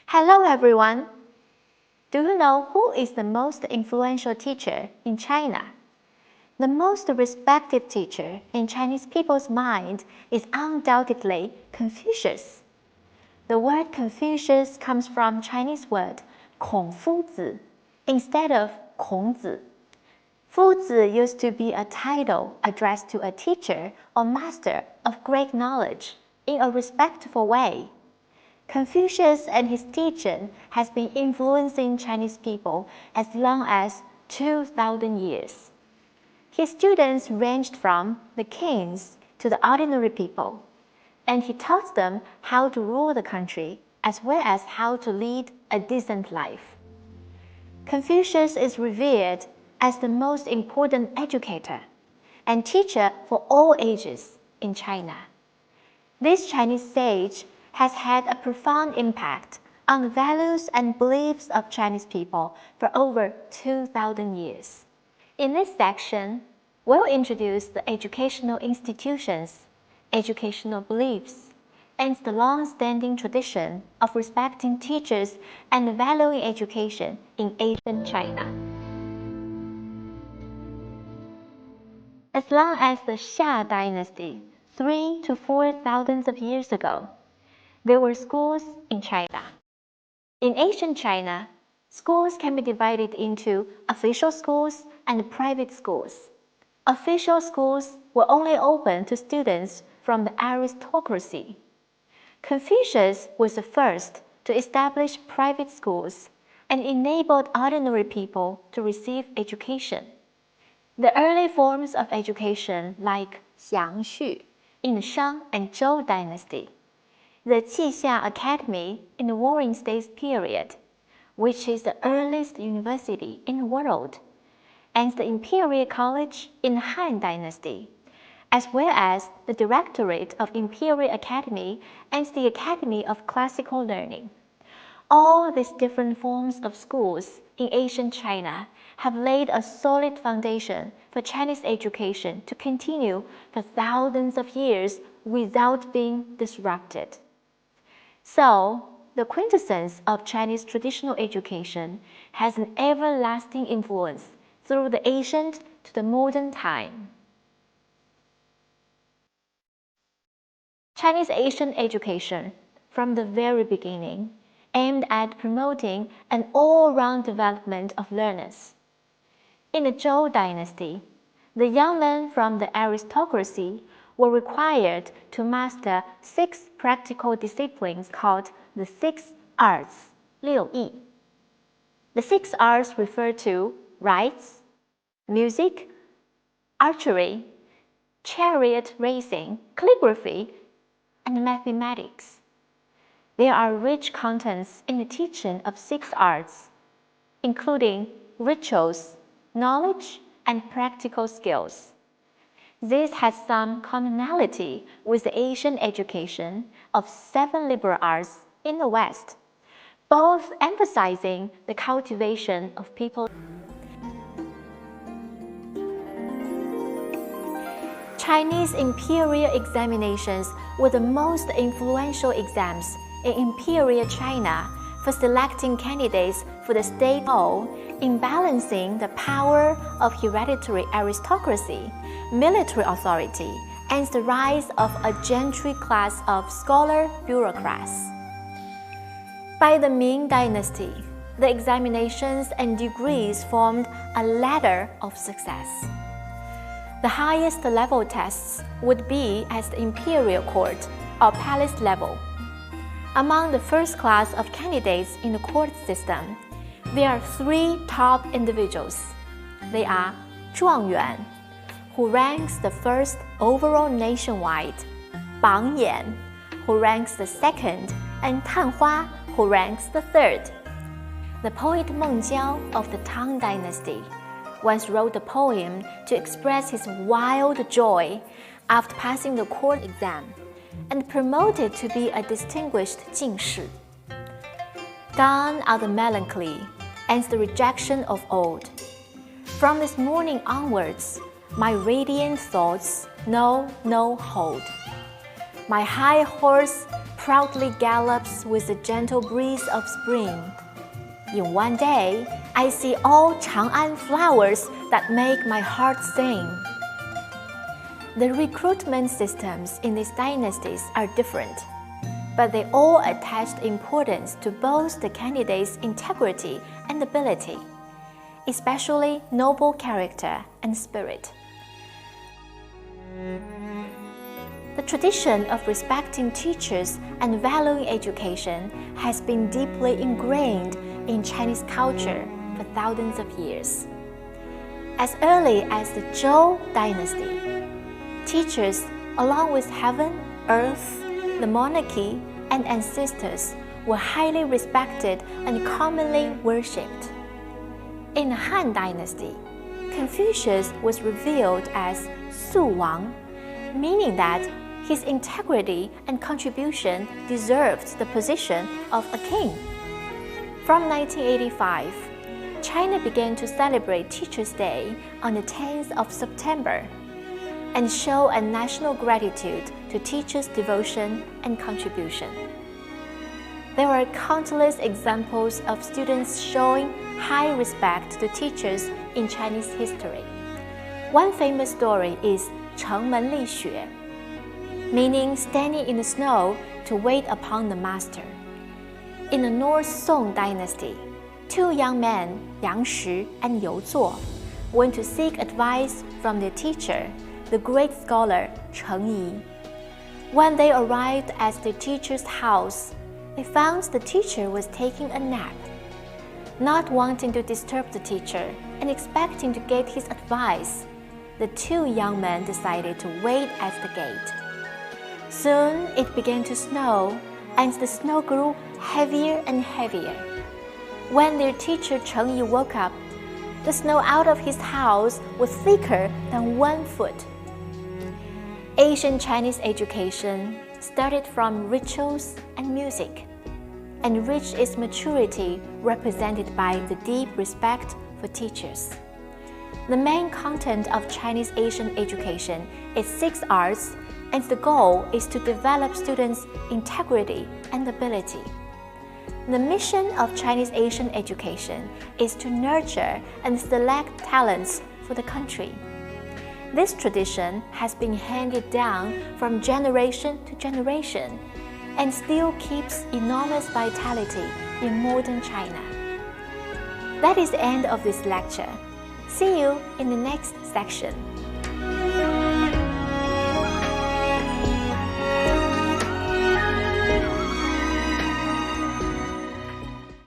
Hello everyone! Do you know who is the most influential teacher in China? The most respected teacher in Chinese people's mind is undoubtedly Confucius. The word Confucius comes from Chinese word 孔夫子 instead of 孔子. 夫子 used to be a title addressed to a teacher or master of great knowledge in a respectful way. Confucius and his teaching has been influencing Chinese people as long as 2,000 years. His students ranged from the kings to the ordinary people, and he taught them how to rule the country as well as how to lead a decent life. Confucius is revered as the most important educator and teacher for all ages in China. This Chinese sage has had a profound impact on the values and beliefs of Chinese people for over 2,000 years. In this section, we'll introduce the educational institutions, educational beliefs, and the long-standing tradition of respecting teachers and valuing education in ancient China. As long as the Xia dynasty, 3,000 to 4,000 of years ago, there were schools in China. In ancient China, schools can be divided into official schools and private schools. Official schools were only open to students from the aristocracy. Confucius was the first to establish private schools and enabled ordinary people to receive education. The early forms of education like Xiangxu in the Shang and Zhou dynasty, the Qixia Academy in the Warring States period, which is the earliest university in the world, and the Imperial College in the Han Dynasty, as well as the Directorate of Imperial Academy and the Academy of Classical Learning. All these different forms of schools in ancient China have laid a solid foundation for Chinese education to continue for thousands of years without being disrupted. So, the quintessence of Chinese traditional education has an everlasting influence through the ancient to the modern time. Chinese ancient education, from the very beginning, aimed at promoting an all-round development of learners. In the Zhou dynasty, the young men from the aristocracy were required to master 6 practical disciplines called the 6 arts, 6艺. The 6 arts refer to rites, music, archery, chariot racing, calligraphy, and mathematics. There are rich contents in the teaching of 6 arts, including rituals, knowledge, and practical skills. This has some commonality with the Asian education of 7 liberal arts in the West, both emphasizing the cultivation of people. Chinese imperial examinations were the most influential exams in imperial China for selecting candidates for the state role in balancing the power of hereditary aristocracy, military authority, and the rise of a gentry class of scholar bureaucrats. By the Ming Dynasty, the examinations and degrees formed a ladder of success. The highest level tests would be at the imperial court or palace level. Among the first class of candidates in the court system, there are 3 top individuals. They are 状元, who ranks the first overall nationwide, 榜眼, who ranks the second, and 探花, who ranks the third. The poet Meng Jiao of the Tang Dynasty once wrote a poem to express his wild joy after passing the court exam and promoted to be a distinguished 进士. Gone are the melancholy and the rejection of old. From this morning onwards, my radiant thoughts know no hold. My high horse proudly gallops with the gentle breeze of spring. In one day, I see all Chang'an flowers that make my heart sing. The recruitment systems in these dynasties are different, but they all attached importance to both the candidate's integrity and ability, especially noble character and spirit. The tradition of respecting teachers and valuing education has been deeply ingrained in Chinese culture for thousands of years. As early as the Zhou dynasty, teachers, along with heaven, earth, the monarchy, and ancestors, were highly respected and commonly worshipped. In the Han dynasty, Confucius was revealed as Su Wang, meaning that his integrity and contribution deserved the position of a king. From 1985, China began to celebrate Teachers' Day on the 10th of September and show a national gratitude to teachers' devotion and contribution. There are countless examples of students showing high respect to teachers in Chinese history. One famous story is 城门立雪, meaning standing in the snow to wait upon the master. In the North Song dynasty, two young men, Yang Shi and You Zuo, went to seek advice from their teacher, the great scholar Cheng Yi. When they arrived at the teacher's house, they found the teacher was taking a nap. Not wanting to disturb the teacher and expecting to get his advice, the two young men decided to wait at the gate. Soon it began to snow, and the snow grew heavier and heavier. When their teacher Cheng Yi woke up, the snow out of his house was thicker than 1 foot. Ancient Chinese education started from rituals and music, and reached its maturity represented by the deep respect for teachers. The main content of Chinese Asian education is 6 arts, and the goal is to develop students' integrity and ability. The mission of Chinese Asian education is to nurture and select talents for the country. This tradition has been handed down from generation to generation and still keeps enormous vitality in modern China. That is the end of this lecture. See you in the next section.